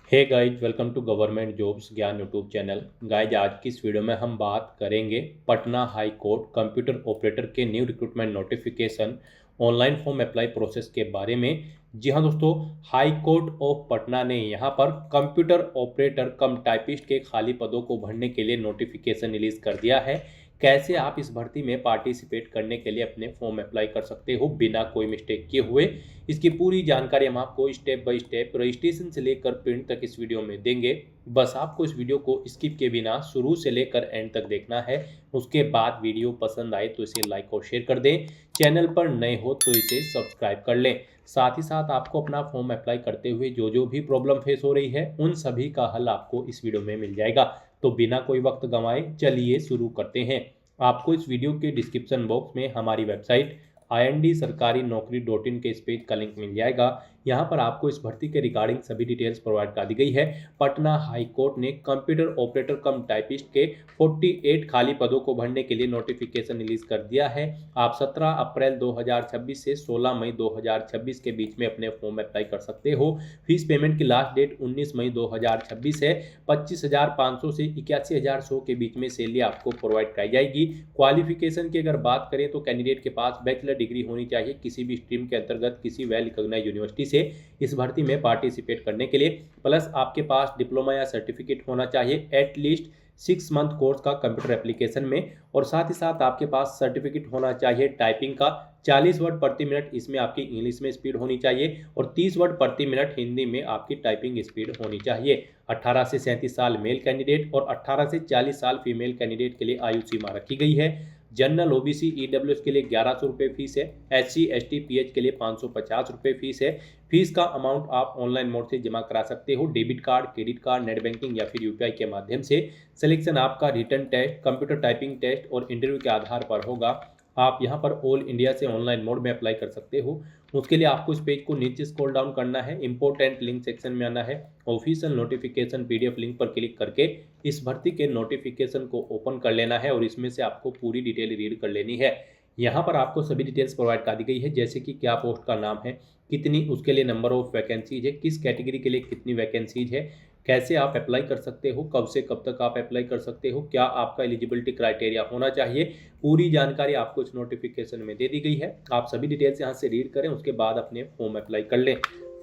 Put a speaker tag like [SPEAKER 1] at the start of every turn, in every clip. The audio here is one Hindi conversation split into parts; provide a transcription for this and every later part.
[SPEAKER 1] Hey guys, welcome to government jobs Gyan YouTube channel. Guys, आज की इस वीडियो में हम बात करेंगे Patna high court computer operator के new recruitment notification online form apply process के बारे में। जी हाँ दोस्तों, हाई कोर्ट ऑफ पटना ने यहाँ पर कंप्यूटर ऑपरेटर कम टाइपिस्ट के खाली पदों को भरने के लिए नोटिफिकेशन रिलीज कर दिया है। कैसे आप इस भर्ती में पार्टिसिपेट करने के लिए अपने फॉर्म अप्लाई कर सकते हो बिना कोई मिस्टेक किए हुए, इसकी पूरी जानकारी हम आपको स्टेप बाय स्टेप रजिस्ट्रेशन से लेकर प्रिंट तक इस वीडियो में देंगे। बस आपको इस वीडियो को स्किप के बिना शुरू से लेकर एंड तक देखना है। उसके बाद वीडियो पसंद आए तो इसे लाइक और शेयर कर दें। चैनल पर नए हो तो इसे सब्सक्राइब कर लें। साथ ही साथ आपको अपना फॉर्म अप्लाई करते हुए जो जो भी प्रॉब्लम फेस हो रही है उन सभी का हल आपको इस वीडियो में मिल जाएगा। तो बिना कोई वक्त गंवाए चलिए शुरू करते हैं। आपको इस वीडियो के डिस्क्रिप्शन बॉक्स में हमारी वेबसाइट ind-sarkari-naukri.in के इस पेज का लिंक मिल जाएगा। यहाँ पर आपको इस भर्ती के रिगार्डिंग सभी डिटेल्स प्रोवाइड कर दी गई है। पटना हाई कोर्ट ने कंप्यूटर ऑपरेटर कम टाइपिस्ट के 48 खाली पदों को भरने के लिए नोटिफिकेशन रिलीज कर दिया है। आप 17 अप्रैल 2026 से 16 मई 2026 के बीच में अपने फॉर्म अप्लाई कर सकते हो। फीस पेमेंट की लास्ट डेट 19 मई 2026 है। 25,500 से 81,100 के बीच में सैलरी आपको प्रोवाइड कराई जाएगी। क्वालिफिकेशन की अगर बात करें तो कैंडिडेट के पास बैचलर डिग्री होनी चाहिए किसी भी स्ट्रीम के अंतर्गत किसी वेल रिकॉग्नाइज्ड यूनिवर्सिटी से इस भर्ती में पार्टिसिपेट करने के लिए। प्लस आपके पास डिप्लोमा या सर्टिफिकेट होना चाहिए एटलीस्ट 6 मंथ कोर्स का कंप्यूटर एप्लीकेशन में। और साथ ही साथ आपके पास सर्टिफिकेट होना चाहिए टाइपिंग का 40 वर्ड प्रति मिनट, इसमें आपकी इंग्लिश में स्पीड होनी चाहिए और 30 वर्ड प्रति मिनट हिंदी में आपकी टाइपिंग स्पीड होनी चाहिए। 18 से 37 साल मेल कैंडिडेट और 18 से 40 साल फीमेल कैंडिडेट के लिए आयु सीमा रखी गई है। जनरल ओबीसी ईडब्ल्यूएस के लिए 1100 रुपये फीस है। एससी एसटी पीएच के लिए 550 रुपये फीस है। फीस का अमाउंट आप ऑनलाइन मोड से जमा करा सकते हो, debit card, credit card, net banking या फिर यूपीआई के माध्यम से। सिलेक्शन आपका written test, computer typing test और इंटरव्यू के आधार पर होगा। आप यहां पर ऑल इंडिया से ऑनलाइन मोड में अप्लाई कर सकते हो। उसके लिए आपको इस पेज को नीचे स्क्रॉल डाउन करना है, इंपॉर्टेंट लिंक सेक्शन में आना है, ऑफिशियल नोटिफिकेशन पीडीएफ लिंक पर क्लिक करके इस भर्ती के नोटिफिकेशन को ओपन कर लेना है और इसमें से आपको पूरी डिटेल रीड कर लेनी है। यहाँ पर आपको सभी डिटेल्स प्रोवाइड कर दी गई है, जैसे कि क्या पोस्ट का नाम है, कितनी उसके लिए नंबर ऑफ वैकेंसीज है, किस कैटेगरी के लिए कितनी वैकेंसीज है, कैसे आप अप्लाई कर सकते हो, कब से कब तक आप अप्लाई कर सकते हो, क्या आपका एलिजिबिलिटी क्राइटेरिया होना चाहिए। पूरी जानकारी आपको इस नोटिफिकेशन में दे दी गई है। आप सभी डिटेल्स यहाँ से रीड करें, उसके बाद अपने फॉर्म अप्लाई कर लें।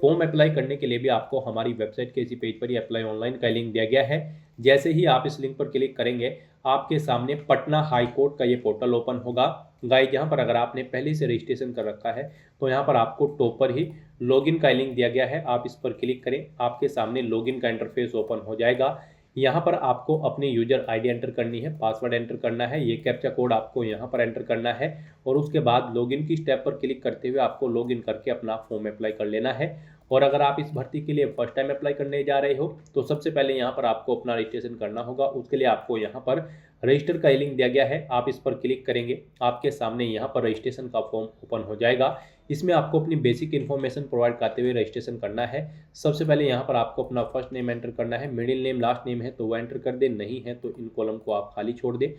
[SPEAKER 1] फॉर्म अप्लाई करने के लिए भी आपको हमारी वेबसाइट के इसी पेज पर ही अप्लाई ऑनलाइन का लिंक दिया गया है। जैसे ही आप इस लिंक पर क्लिक करेंगे आपके सामने पटना हाई कोर्ट का ये पोर्टल ओपन होगा। गाइस, यहाँ पर अगर आपने पहले से रजिस्ट्रेशन कर रखा है तो यहाँ पर आपको टॉप पर ही लॉगिन का लिंक दिया गया है, आप इस पर क्लिक करें, आपके सामने लॉगिन का इंटरफेस ओपन हो जाएगा। यहाँ पर आपको अपनी यूजर आईडी एंटर करनी है, पासवर्ड एंटर करना है, ये कैप्चा कोड आपको यहाँ पर एंटर करना है और उसके बाद लॉगिन की स्टेप पर क्लिक करते हुए आपको लॉगिन करके अपना फॉर्म अप्लाई कर लेना है। और अगर आप इस भर्ती के लिए फर्स्ट टाइम अप्लाई करने जा रहे हो तो सबसे पहले यहाँ पर आपको अपना रजिस्ट्रेशन करना होगा। उसके लिए आपको यहाँ पर रजिस्टर का लिंक दिया गया है, आप इस पर क्लिक करेंगे, आपके सामने यहाँ पर रजिस्ट्रेशन का फॉर्म ओपन हो जाएगा। इसमें आपको अपनी बेसिक इन्फॉर्मेशन प्रोवाइड करते हुए रजिस्ट्रेशन करना है। सबसे पहले यहाँ पर आपको अपना फर्स्ट नेम एंटर करना है, मिडिल नेम लास्ट नेम है तो वो एंटर कर दे, नहीं है तो इन कॉलम को आप खाली छोड़ दें।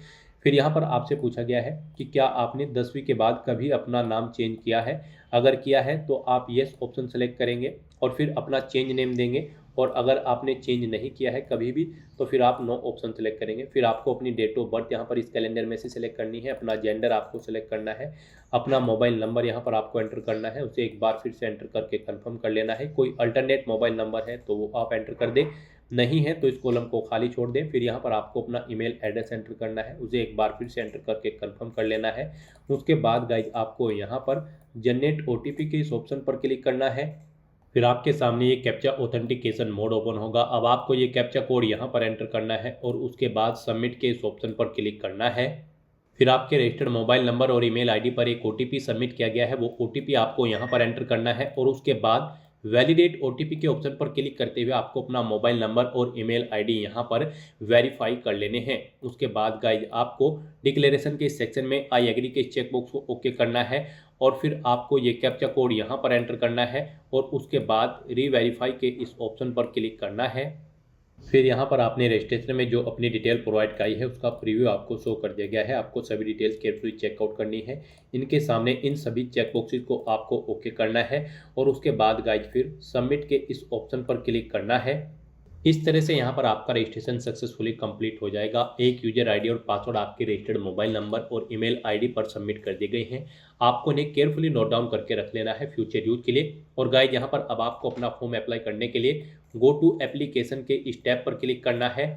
[SPEAKER 1] फिर यहाँ पर आपसे पूछा गया है कि क्या आपने 10वीं के बाद कभी अपना नाम चेंज किया है। अगर किया है तो आप येस ऑप्शन सेलेक्ट करेंगे और फिर अपना चेंज नेम देंगे। और अगर आपने चेंज नहीं किया है कभी भी तो फिर आप नो ऑप्शन सेलेक्ट करेंगे। फिर आपको अपनी डेट ऑफ बर्थ यहाँ पर इस कैलेंडर में से सिलेक्ट करनी है, अपना जेंडर आपको सिलेक्ट करना है, अपना मोबाइल नंबर यहाँ पर आपको एंटर करना है, उसे एक बार फिर से एंटर करके कंफर्म कर लेना है। कोई अल्टरनेट मोबाइल नंबर है तो वो आप एंटर कर दें, नहीं है तो इस कॉलम को खाली छोड़ दें। फिर यहाँ पर आपको अपना ईमेल एड्रेस एंटर करना है, उसे एक बार फिर से एंटर करके कंफर्म कर लेना है। उसके बाद गाइज आपको यहाँ पर जनरेट ओटीपी के इस ऑप्शन पर क्लिक करना है। फिर आपके सामने ये कैप्चा ऑथेंटिकेशन मोड ओपन होगा। अब आपको ये कैप्चा कोड यहाँ पर एंटर करना है और उसके बाद सबमिट के इस ऑप्शन पर क्लिक करना है। फिर आपके रजिस्टर्ड मोबाइल नंबर और ईमेल आईडी पर एक ओटीपी सबमिट किया गया है, वो ओटीपी आपको यहाँ पर एंटर करना है और उसके बाद वैलिडेट ओटीपी के ऑप्शन पर क्लिक करते हुए आपको अपना मोबाइल नंबर और ईमेल आईडी यहाँ पर वेरीफाई कर लेने हैं। उसके बाद गाइज आपको डिक्लेरेशन के सेक्शन में आई एग्री के चेक बॉक्स को ओके करना है और फिर आपको ये कैप्चा कोड यहाँ पर एंटर करना है और उसके बाद रीवेरीफाई के इस ऑप्शन पर क्लिक करना है। फिर यहाँ पर आपने रजिस्ट्रेशन में जो अपनी डिटेल प्रोवाइड कराई है उसका प्रीव्यू आपको शो कर दिया गया है। आपको सभी डिटेल्स केयरफुली चेकआउट करनी है। इनके सामने इन सभी चेक बॉक्सेस को आपको ओके करना है और उसके बाद गाइज फिर सबमिट के इस ऑप्शन पर क्लिक करना है। इस तरह से यहाँ पर आपका रजिस्ट्रेशन सक्सेसफुली कंप्लीट हो जाएगा। एक यूजर आईडी और पासवर्ड आपके रजिस्टर्ड मोबाइल नंबर और ईमेल आईडी पर सबमिट कर दिए गए हैं। आपको इन्हें केयरफुली नोट डाउन करके रख लेना है फ्यूचर यूज के लिए। और गाइस, यहाँ पर अब आपको अपना फॉर्म अप्लाई करने के लिए गो टू एप्लीकेशन के इस टैब पर क्लिक करना है।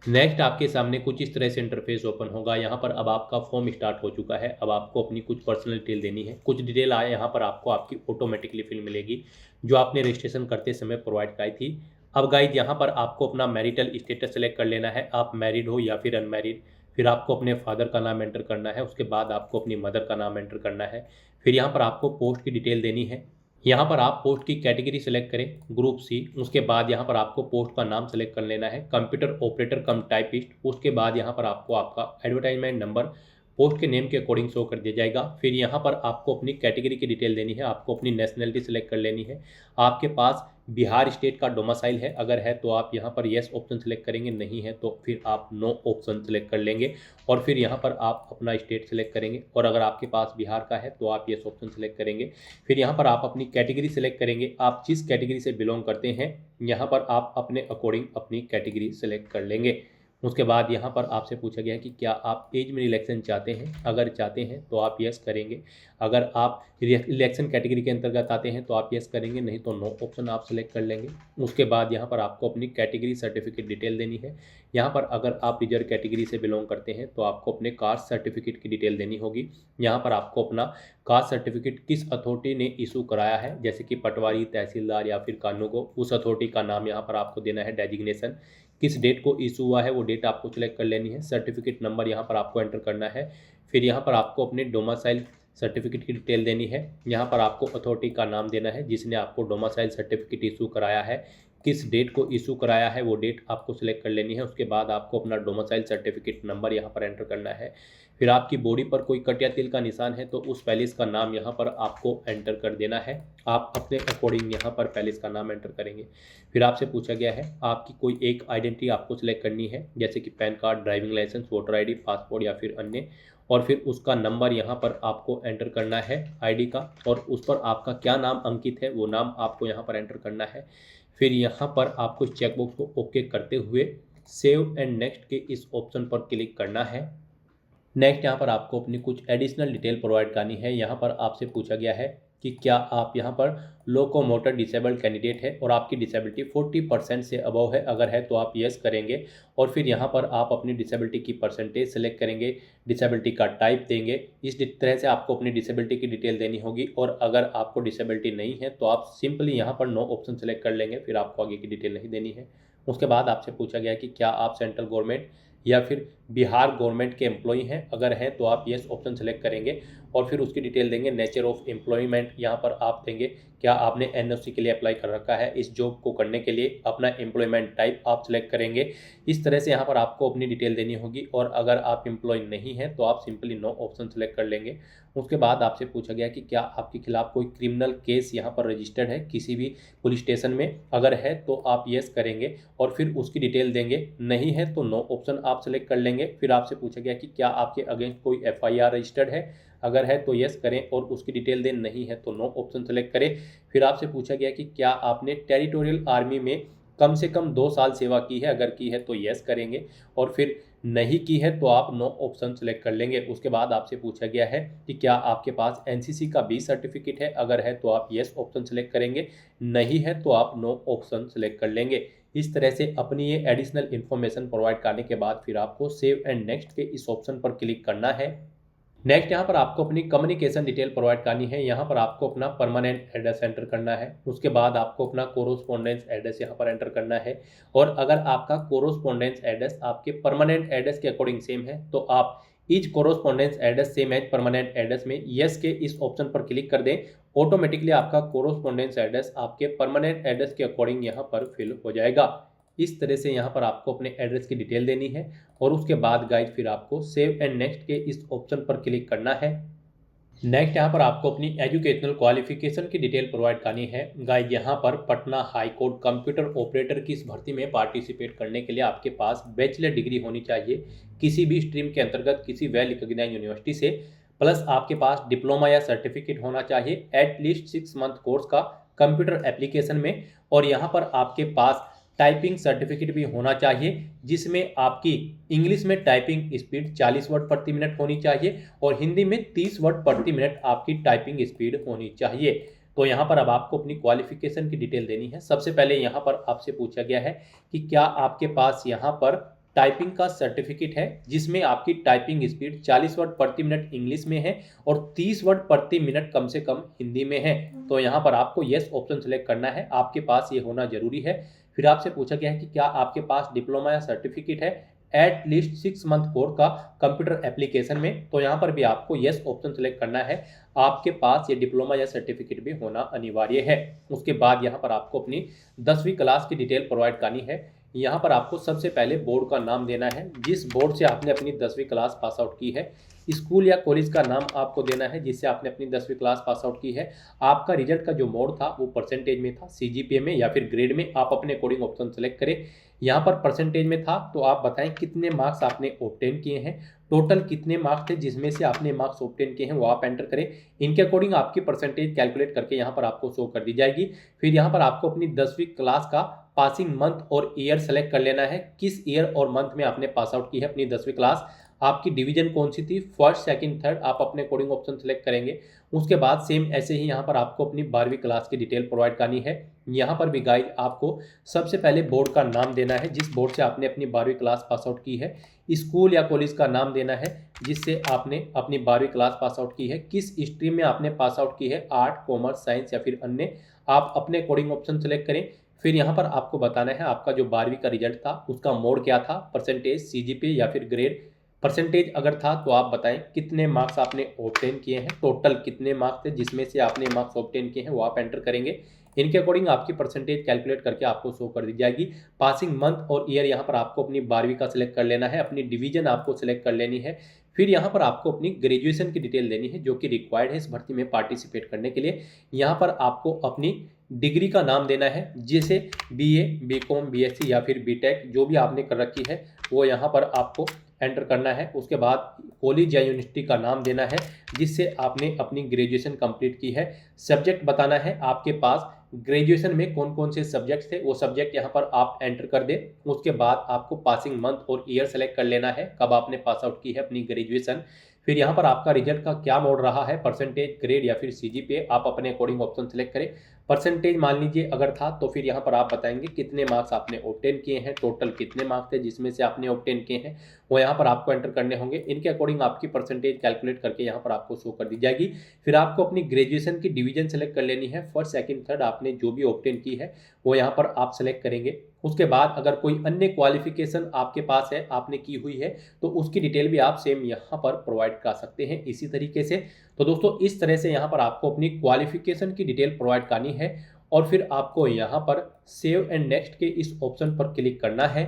[SPEAKER 1] नेक्स्ट आपके सामने कुछ इस तरह से इंटरफेस ओपन होगा। यहाँ पर अब आपका फॉर्म स्टार्ट हो चुका है। अब आपको अपनी कुछ पर्सनल डिटेल देनी है। कुछ डिटेल आए यहाँ पर आपको आपकी ऑटोमेटिकली फिल मिलेगी जो आपने रजिस्ट्रेशन करते समय प्रोवाइड कराई थी। अब गाइज, यहाँ पर आपको अपना मैरिटल स्टेटस सेलेक्ट कर लेना है, आप मैरिड हो या फिर अनमैरिड। फिर आपको अपने फादर का नाम एंटर करना है, उसके बाद आपको अपनी मदर का नाम एंटर करना है। फिर यहाँ पर आपको पोस्ट की डिटेल देनी है। यहाँ पर आप पोस्ट की कैटेगरी सेलेक्ट करें, ग्रुप सी। उसके बाद यहाँ पर आपको पोस्ट का नाम सेलेक्ट कर लेना है, कंप्यूटर ऑपरेटर कम टाइपिस्ट। उसके बाद यहाँ पर आपको आपका एडवर्टाइजमेंट नंबर पोस्ट के नेम के अकॉर्डिंग शो कर दिया जाएगा। फिर यहाँ पर आपको अपनी कैटेगरी की डिटेल देनी है, आपको अपनी नेशनलिटी सेलेक्ट कर लेनी है। आपके पास बिहार स्टेट का डोमिसाइल है, अगर है तो आप यहाँ पर येस ऑप्शन सेलेक्ट करेंगे, नहीं है तो फिर आप नो ऑप्शन सेलेक्ट कर लेंगे। और फिर यहाँ पर आप अपना स्टेट सेलेक्ट करेंगे, और अगर आपके पास बिहार का है तो आप येस ऑप्शन सेलेक्ट करेंगे। फिर यहाँ पर आप अपनी कैटेगरी सेलेक्ट करेंगे, आप जिस कैटेगरी से बिलोंग करते हैं यहाँ पर आप अपने अकॉर्डिंग अपनी कैटेगरी सेलेक्ट कर लेंगे। उसके बाद यहाँ पर आपसे पूछा गया है कि क्या आप एज में रिलैक्सेशन चाहते हैं, अगर चाहते हैं तो आप यस करेंगे। अगर आप रिलैक्सेशन कैटेगरी के अंतर्गत आते हैं तो आप यस करेंगे, नहीं तो नो ऑप्शन आप सेलेक्ट कर लेंगे। उसके बाद यहाँ पर आपको अपनी कैटेगरी सर्टिफिकेट डिटेल देनी है। यहाँ पर अगर आप रिजर्व कैटेगरी से बिलोंग करते हैं तो आपको अपने कास्ट सर्टिफिकेट की डिटेल देनी होगी। यहाँ पर आपको अपना कास्ट सर्टिफिकेट किस अथॉरिटी ने इशू कराया है, जैसे कि पटवारी, तहसीलदार या फिर कानूको, उस अथॉरिटी का नाम यहाँ पर आपको देना है, डेजिग्नेशन किस डेट को इशू हुआ है वो डेट आपको सेलेक्ट कर लेनी है। सर्टिफिकेट नंबर यहाँ पर आपको एंटर करना है। फिर यहाँ पर आपको अपने डोमिसाइल सर्टिफिकेट की डिटेल देनी है। यहाँ पर आपको अथॉरिटी का नाम देना है जिसने आपको डोमिसाइल सर्टिफिकेट इशू कराया है, किस डेट को इशू कराया है वो डेट आपको सिलेक्ट कर लेनी है। उसके बाद आपको अपना डोमिसाइल सर्टिफिकेट नंबर यहाँ पर एंटर करना है। फिर आपकी बॉडी पर कोई कट या तिल का निशान है तो उस पैलेस का नाम यहाँ पर आपको एंटर कर देना है। आप अपने अकॉर्डिंग यहाँ पर पैलेस का नाम एंटर करेंगे। फिर आपसे पूछा गया है आपकी कोई एक आइडेंटिटी आपको सिलेक्ट करनी है, जैसे कि PAN card, driving licence, voter ID, passport या फिर अन्य। और फिर उसका नंबर यहाँ पर आपको एंटर करना है आईडी का, और उस पर आपका क्या नाम अंकित है वो नाम आपको यहाँ पर एंटर करना है। फिर यहाँ पर आपको चेकबॉक्स को ओके करते हुए सेव एंड नेक्स्ट के इस ऑप्शन पर क्लिक करना है। नेक्स्ट यहाँ पर आपको अपनी कुछ एडिशनल डिटेल प्रोवाइड करनी है। यहाँ पर आपसे पूछा गया है कि क्या आप यहाँ पर लोकोमोटर डिसेबल्ड कैंडिडेट है और आपकी डिसेबिलिटी 40% से अबव है, अगर है तो आप यस करेंगे। और फिर यहाँ पर आप अपनी डिसेबिलिटी की परसेंटेज सेलेक्ट करेंगे, डिसेबिलिटी का टाइप देंगे। इस तरह से आपको अपनी डिसेबिलिटी की डिटेल देनी होगी। और अगर आपको डिसेबिलिटी नहीं है तो आप सिंपली यहाँ पर नो ऑप्शन सेलेक्ट कर लेंगे, फिर आपको आगे की डिटेल नहीं देनी है। उसके बाद आपसे पूछा गया कि क्या आप सेंट्रल गवर्नमेंट या फिर बिहार गवर्नमेंट के एम्प्लॉई हैं, अगर हैं तो आप येस ऑप्शन सेलेक्ट करेंगे। और फिर उसकी डिटेल देंगे। नेचर ऑफ एम्प्लॉयमेंट यहाँ पर आप देंगे, क्या आपने एनओसी के लिए अप्लाई कर रखा है, इस जॉब को करने के लिए अपना एम्प्लॉयमेंट टाइप आप सिलेक्ट करेंगे। इस तरह से यहाँ पर आपको अपनी डिटेल देनी होगी। और अगर आप एम्प्लॉय नहीं हैं तो आप सिंपली नो ऑप्शन सेलेक्ट कर लेंगे। उसके बाद आपसे पूछा गया कि क्या आपके खिलाफ कोई क्रिमिनल केस यहाँ पर रजिस्टर्ड है किसी भी पुलिस स्टेशन में, अगर है तो आप येस करेंगे और फिर उसकी डिटेल देंगे, नहीं है तो नो ऑप्शन आप सेलेक्ट कर लेंगे। फिर आपसे पूछा गया कि क्या आपके अगेंस्ट कोई एफआईआर रजिस्टर्ड है, अगर है तो येस करें और उसकी डिटेल दें, नहीं है तो नो ऑप्शन सेलेक्ट करें। फिर आपसे पूछा गया कि क्या आपने टेरिटोरियल आर्मी में कम से कम 2 साल सेवा की है, अगर की है तो येस करेंगे और फिर नहीं की है तो आप नो ऑप्शन सेलेक्ट कर लेंगे। उसके बाद आपसे पूछा गया है कि क्या आपके पास एनसीसी का बी सर्टिफिकेट है, अगर है तो आप येस ऑप्शन सेलेक्ट करेंगे, नहीं है तो आप नो ऑप्शन सेलेक्ट कर लेंगे। इस तरह से अपनी ये एडिशनल इन्फॉर्मेशन प्रोवाइड करने के बाद फिर आपको सेव एंड नेक्स्ट के इस ऑप्शन पर क्लिक करना है। नेक्स्ट यहाँ पर आपको अपनी कम्युनिकेशन डिटेल प्रोवाइड करनी है। यहाँ पर आपको अपना परमानेंट एड्रेस एंटर करना है। उसके बाद आपको अपना कोरोस्पोंडेंस एड्रेस यहाँ पर एंटर करना है। और अगर आपका कोरोस्पोंडेंस एड्रेस आपके परमानेंट एड्रेस के अकॉर्डिंग सेम है तो आप is correspondence address same as permanent address में यस के इस ऑप्शन पर क्लिक कर दें। ऑटोमेटिकली आपका कोरोस्पोंडेंस एड्रेस आपके परमानेंट एड्रेस के अकॉर्डिंग यहाँ पर फिल हो जाएगा। इस तरह से यहाँ पर आपको अपने एड्रेस की डिटेल देनी है। और उसके बाद गाइज फिर आपको सेव एंड नेक्स्ट के इस ऑप्शन पर क्लिक करना है। नेक्स्ट यहाँ पर आपको अपनी एजुकेशनल क्वालिफिकेशन की डिटेल प्रोवाइड करनी है। गाइज यहाँ पर Patna high court computer operator की इस भर्ती में पार्टिसिपेट करने के लिए आपके पास बैचलर डिग्री होनी चाहिए किसी भी स्ट्रीम के अंतर्गत किसी वेल रिकॉग्नाइज्ड यूनिवर्सिटी से, प्लस आपके पास डिप्लोमा या सर्टिफिकेट होना चाहिए एटलीस्ट 6 मंथ कोर्स का कंप्यूटर एप्लीकेशन में। और यहाँ पर आपके पास टाइपिंग सर्टिफिकेट भी होना चाहिए, जिसमें आपकी इंग्लिश में टाइपिंग स्पीड 40 वर्ड प्रति मिनट होनी चाहिए और हिंदी में 30 वर्ड प्रति मिनट आपकी टाइपिंग स्पीड होनी चाहिए। तो यहाँ पर अब आपको अपनी क्वालिफिकेशन की डिटेल देनी है। सबसे पहले यहाँ पर आपसे पूछा गया है कि क्या आपके पास यहाँ पर टाइपिंग का सर्टिफिकेट है जिसमें आपकी टाइपिंग स्पीड 40 वर्ड प्रति मिनट इंग्लिश में है और 30 वर्ड प्रति मिनट कम से कम हिंदी में है। तो यहाँ पर आपको यस ऑप्शन सेलेक्ट करना है, आपके पास ये होना जरूरी है। फिर आपसे पूछा गया है कि क्या आपके पास डिप्लोमा या सर्टिफिकेट है एट लीस्ट 6 मंथ कोर्स का कंप्यूटर एप्लीकेशन में। तो यहाँ पर भी आपको यस ऑप्शन सेलेक्ट करना है, आपके पास ये डिप्लोमा या सर्टिफिकेट भी होना अनिवार्य है। उसके बाद यहाँ पर आपको अपनी 10वीं क्लास की डिटेल प्रोवाइड करनी है। यहाँ पर आपको सबसे पहले बोर्ड का नाम देना है, जिस बोर्ड से आपने अपनी 10वीं क्लास पास आउट की है। स्कूल या कॉलेज का नाम आपको देना है जिससे आपने अपनी 10वीं क्लास पास आउट की है। आपका रिजल्ट का जो मोड था वो परसेंटेज में था, सीजीपीए में या फिर ग्रेड में, आप अपने अकॉर्डिंग ऑप्शन सेलेक्ट करें। यहाँ पर परसेंटेज में था तो आप बताएं कितने मार्क्स आपने ऑब्टेन किए हैं, टोटल कितने मार्क्स थे जिसमें से आपने मार्क्स ऑब्टेन किए हैं वो आप एंटर करें। इनके अकॉर्डिंग आपकी परसेंटेज कैलकुलेट करके यहाँ पर आपको शो कर दी जाएगी। फिर यहाँ पर आपको अपनी 10वीं क्लास का पासिंग मंथ और ईयर सेलेक्ट कर लेना है, किस ईयर और मंथ में आपने पास आउट की है अपनी 10वीं क्लास, आपकी डिवीजन कौन सी थी, फर्स्ट सेकंड थर्ड, आप अपने कोडिंग ऑप्शन सेलेक्ट करेंगे। उसके बाद सेम ऐसे ही यहाँ पर आपको अपनी 12वीं क्लास की डिटेल प्रोवाइड करनी है। यहाँ पर भी गाइड आपको सबसे पहले बोर्ड का नाम देना है जिस बोर्ड से आपने अपनी 12वीं क्लास पास आउट की है, स्कूल या कॉलेज का नाम देना है जिससे आपने अपनी 12वीं क्लास पास आउट की है, किस स्ट्रीम में आपने पास आउट की है, आर्ट, कॉमर्स, साइंस या फिर अन्य, आप अपने कोडिंग ऑप्शन सेलेक्ट करें। फिर यहाँ पर आपको बताना है आपका जो 12वीं का रिजल्ट था उसका मोड क्या था, परसेंटेज, सीजीपीए या फिर ग्रेड। परसेंटेज अगर था तो आप बताएं कितने मार्क्स आपने ऑब्टेन किए हैं, टोटल कितने मार्क्स थे जिसमें से आपने मार्क्स ऑब्टेन किए हैं वो आप एंटर करेंगे। इनके अकॉर्डिंग आपकी परसेंटेज कैलकुलेट करके आपको शो कर दी जाएगी। पासिंग मंथ और ईयर यहाँ पर आपको अपनी 12वीं का सिलेक्ट कर लेना है, अपनी डिवीजन आपको सिलेक्ट कर लेनी है। फिर यहाँ पर आपको अपनी ग्रेजुएशन की डिटेल देनी है जो कि रिक्वायर्ड है इस भर्ती में पार्टिसिपेट करने के लिए। यहाँ पर आपको अपनी डिग्री का नाम देना है, जैसे बीए, बीकॉम, बीएससी या फिर बीटेक जो भी आपने कर रखी है वो यहाँ पर आपको एंटर करना है। उसके बाद कॉलेज या यूनिवर्सिटी का नाम देना है जिससे आपने अपनी ग्रेजुएशन कंप्लीट की है। सब्जेक्ट बताना है आपके पास ग्रेजुएशन में कौन कौन से सब्जेक्ट्स थे, वो सब्जेक्ट यहाँ पर आप एंटर कर दें। उसके बाद आपको पासिंग मंथ और ईयर सेलेक्ट कर लेना है कब आपने पास आउट की है अपनी ग्रेजुएशन। फिर यहाँ पर आपका रिजल्ट का क्या मोड रहा है, परसेंटेज, ग्रेड या फिर सीजीपीए, आप अपने अकॉर्डिंग ऑप्शन सेलेक्ट करें। परसेंटेज मान लीजिए अगर था तो फिर यहाँ पर आप बताएंगे कितने मार्क्स आपने ऑब्टेन किए हैं, टोटल कितने मार्क्स थे जिसमें से आपने ऑब्टेन किए हैं वो यहाँ पर आपको एंटर करने होंगे। इनके अकॉर्डिंग आपकी परसेंटेज कैलकुलेट करके यहाँ पर आपको शो कर दी जाएगी। फिर आपको अपनी ग्रेजुएशन की डिवीजन सेलेक्ट कर लेनी है, फर्स्ट सेकंड थर्ड आपने जो भी ऑब्टेन की है वो यहाँ पर आप सेलेक्ट करेंगे। उसके बाद अगर कोई अन्य क्वालिफिकेशन आपके पास है, आपने की हुई है, तो उसकी डिटेल भी आप सेम यहाँ पर प्रोवाइड कर सकते हैं इसी तरीके से। तो दोस्तों इस तरह से यहाँ पर आपको अपनी क्वालिफिकेशन की डिटेल प्रोवाइड करनी है और फिर आपको यहाँ पर सेव एंड नेक्स्ट के इस ऑप्शन पर क्लिक करना है।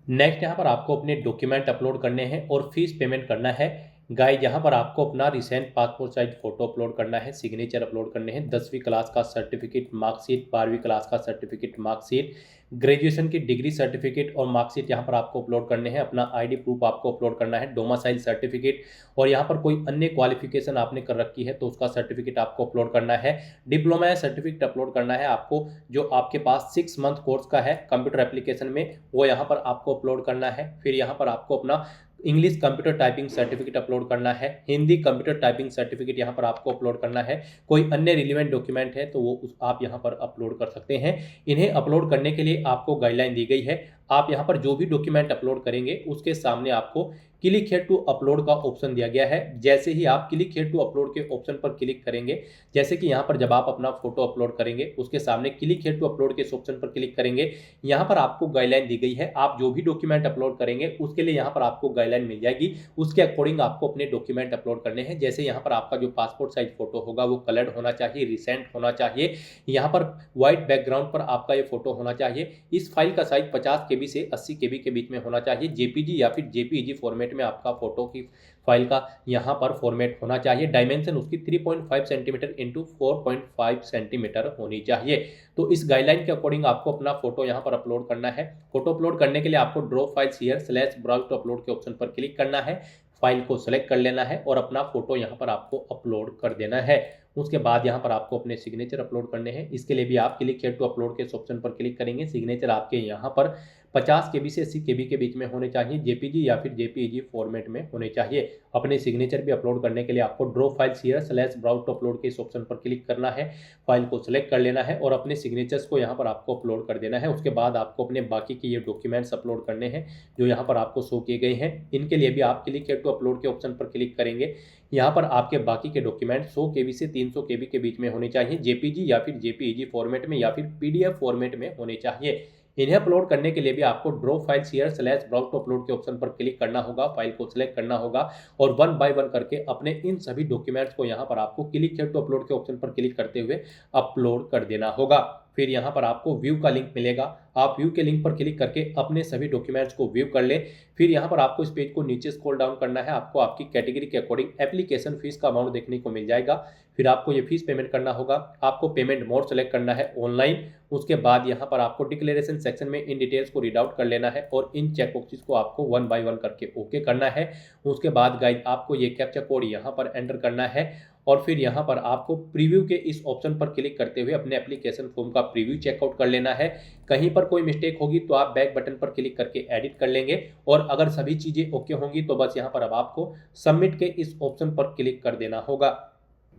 [SPEAKER 1] नेक्स्ट यहाँ पर आपको अपने डॉक्यूमेंट अपलोड करने हैं और फीस पेमेंट करना है। गाइस यहाँ पर आपको अपना recent passport size photo upload करना है, सिग्नेचर अपलोड करने हैं, 10वीं क्लास का सर्टिफिकेट मार्कशीट, 12वीं क्लास का सर्टिफिकेट मार्कशीट, ग्रेजुएशन की डिग्री सर्टिफिकेट और मार्कशीट यहाँ पर आपको अपलोड करने हैं। अपना आईडी प्रूफ आपको अपलोड करना है, डोमासाइल सर्टिफिकेट और यहाँ पर कोई अन्य क्वालिफिकेशन आपने कर रखी है तो उसका सर्टिफिकेट आपको अपलोड करना है। डिप्लोमा या सर्टिफिकेट अपलोड करना है आपको जो आपके पास 6 मंथ कोर्स का है कंप्यूटर एप्लीकेशन में, वो यहाँ पर आपको अपलोड करना है। फिर यहाँ पर आपको अपना English computer typing certificate upload करना है, हिंदी कंप्यूटर टाइपिंग सर्टिफिकेट यहाँ पर आपको अपलोड करना है। कोई अन्य रिलेवेंट डॉक्यूमेंट है तो वो आप यहाँ पर अपलोड कर सकते हैं। इन्हें अपलोड करने के लिए आपको गाइडलाइन दी गई है, आप यहाँ पर जो भी डॉक्यूमेंट अपलोड करेंगे उसके सामने आपको क्लिक हियर टू अपलोड का ऑप्शन दिया गया है। जैसे ही आप क्लिक हियर टू अपलोड के ऑप्शन पर क्लिक करेंगे, जैसे कि यहाँ पर जब आप अपना फोटो अपलोड करेंगे उसके सामने क्लिक हियर टू अपलोड के इस ऑप्शन पर क्लिक करेंगे, यहाँ पर आपको गाइडलाइन दी गई है। आप जो भी डॉक्यूमेंट अपलोड करेंगे उसके लिए यहाँ पर आपको गाइडलाइन मिल जाएगी, उसके अकॉर्डिंग आपको अपने डॉक्यूमेंट अपलोड करने हैं। जैसे यहाँ पर आपका जो पासपोर्ट साइज फोटो होगा वो कलर्ड होना चाहिए, रिसेंट होना चाहिए, यहाँ पर व्हाइट बैकग्राउंड पर आपका ये फोटो होना चाहिए। इस फाइल का साइज 50 KB से 80 KB के बीच में होना चाहिए। जेपीजी या फिर जेपीईजी फॉर्मेट में आपका फोटो की फाइल का यहाँ पर फॉर्मेट होना चाहिए। डायमेंशन उसकी 3.5 सेंटीमीटर इंटू 4.5 सेंटीमीटर होनी चाहिए। तो इस गाइडलाइन के अकॉर्डिंग आपको अपना फोटो यहाँ पर अपलोड करना है। फोटो अपलोड करने के लिए आपको drop files here / browse to upload के ऑप्शन पर क्लिक करना है। फाइल को सेलेक्ट कर लेना है और अपना फोटो यहाँ पर आपको अपलोड कर देना है। उसके बाद यहाँ पर आपको अपने सिग्नेचर अपलोड करने हैं। इसके लिए भी आप क्लिक हियर टू अपलोड के इस ऑप्शन पर क्लिक करेंगे। सिग्नेचर आपके यहाँ पर 50 केबी से 80 केबी के बीच में होने चाहिए, जेपीजी या फिर जेपीईजी फॉर्मेट में होने चाहिए। अपने सिग्नेचर भी अपलोड करने के लिए आपको drop file here slash browse to upload के इस ऑप्शन पर क्लिक करना है। फाइल को सिलेक्ट कर लेना है और अपने सिग्नेचर्स को यहाँ पर आपको अपलोड कर देना है। उसके बाद आपको अपने बाकी के ये डॉक्यूमेंट्स अपलोड करने हैं जो यहाँ पर आपको शो किए गए हैं। इनके लिए भी आप क्लिक हियर टू अपलोड के ऑप्शन पर क्लिक करेंगे। यहाँ पर आपके बाकी के डॉक्यूमेंट 100 केबी से 300 केबी के बीच में होने चाहिए, जेपीजी या फिर जेपीईजी फॉर्मेट में या फिर पीडीएफ फॉर्मेट में होने चाहिए। इन्हें अपलोड करने के लिए भी आपको drop file here slash browse to upload के ऑप्शन पर क्लिक करना होगा। फाइल को सिलेक्ट करना होगा और वन बाय वन करके अपने इन सभी डॉक्यूमेंट्स को यहाँ पर आपको क्लिक हियर टू अपलोड के ऑप्शन पर क्लिक करते हुए अपलोड कर देना होगा। फिर यहाँ पर आपको व्यू का लिंक मिलेगा, आप व्यू के लिंक पर क्लिक करके अपने सभी डॉक्यूमेंट्स को व्यू कर लें। फिर यहाँ पर आपको इस पेज को नीचे स्क्रॉल डाउन करना है। आपको आपकी कैटेगरी के अकॉर्डिंग एप्लीकेशन फीस का अमाउंट देखने को मिल जाएगा। फिर आपको ये फीस पेमेंट करना होगा। आपको पेमेंट मोड सेलेक्ट करना है ऑनलाइन। उसके बाद यहाँ पर आपको डिक्लेरेशन सेक्शन में इन डिटेल्स को रीड आउट कर लेना है और इन चेक बॉक्सेस को आपको वन बाय वन करके ओके करना है। उसके बाद गाइड आपको ये कैप्चा कोड यहाँ पर एंटर करना है और फिर यहाँ पर आपको प्रीव्यू के इस ऑप्शन पर क्लिक करते हुए अपने एप्लीकेशन फॉर्म का प्रीव्यू चेकआउट कर लेना है। कहीं पर कोई मिस्टेक होगी तो आप बैक बटन पर क्लिक करके एडिट कर लेंगे और अगर सभी चीज़ें ओके होंगी तो बस यहाँ पर अब आपको सबमिट के इस ऑप्शन पर क्लिक कर देना होगा।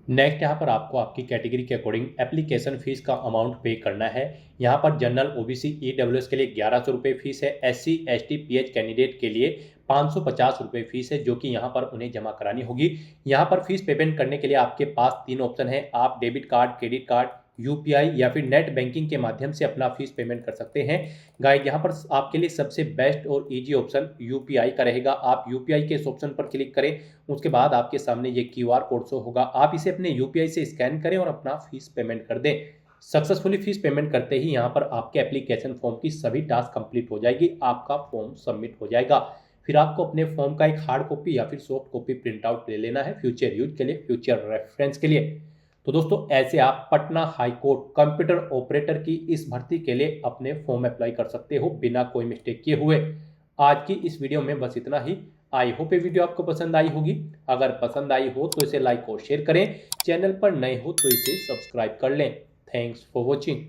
[SPEAKER 1] नेक्स्ट यहाँ पर आपको आपकी कैटेगरी के अकॉर्डिंग एप्लीकेशन फीस का अमाउंट पे करना है। यहाँ पर जनरल ओबीसी ईडब्ल्यूएस के लिए 1100 रुपये फीस है। एससी एसटी पीएच कैंडिडेट के लिए 550 रुपये फीस है जो कि यहाँ पर उन्हें जमा करानी होगी। यहाँ पर फीस पेमेंट करने के लिए आपके पास 3 ऑप्शन है। आप debit card, credit card, UPI या फिर नेट बैंकिंग के माध्यम से अपना फीस पेमेंट कर सकते हैं। गाइड यहाँ पर आपके लिए सबसे बेस्ट और इजी ऑप्शन यूपीआई का रहेगा। आप यूपीआई के इस ऑप्शन पर क्लिक करें। उसके बाद आपके सामने ये क्यूआर कोड शो होगा। आप इसे अपने यूपीआई से स्कैन करें और अपना फीस पेमेंट कर दें। सक्सेसफुली फीस पेमेंट करते ही यहाँ पर आपके एप्लीकेशन फॉर्म की सभी टास्क कंप्लीट हो जाएगी। आपका फॉर्म सबमिट हो जाएगा। फिर आपको अपने फॉर्म का एक हार्ड कॉपी या फिर सॉफ्ट कॉपी प्रिंट आउट ले लेना है फ्यूचर यूज के लिए, फ्यूचर रेफरेंस के लिए। तो दोस्तों ऐसे आप Patna high court computer operator की इस भर्ती के लिए अपने फॉर्म अप्लाई कर सकते हो बिना कोई मिस्टेक किए हुए। आज की इस वीडियो में बस इतना ही। आई होप ये वीडियो आपको पसंद आई होगी। अगर पसंद आई हो तो इसे लाइक और शेयर करें। चैनल पर नए हो तो इसे सब्सक्राइब कर लें। Thanks for watching.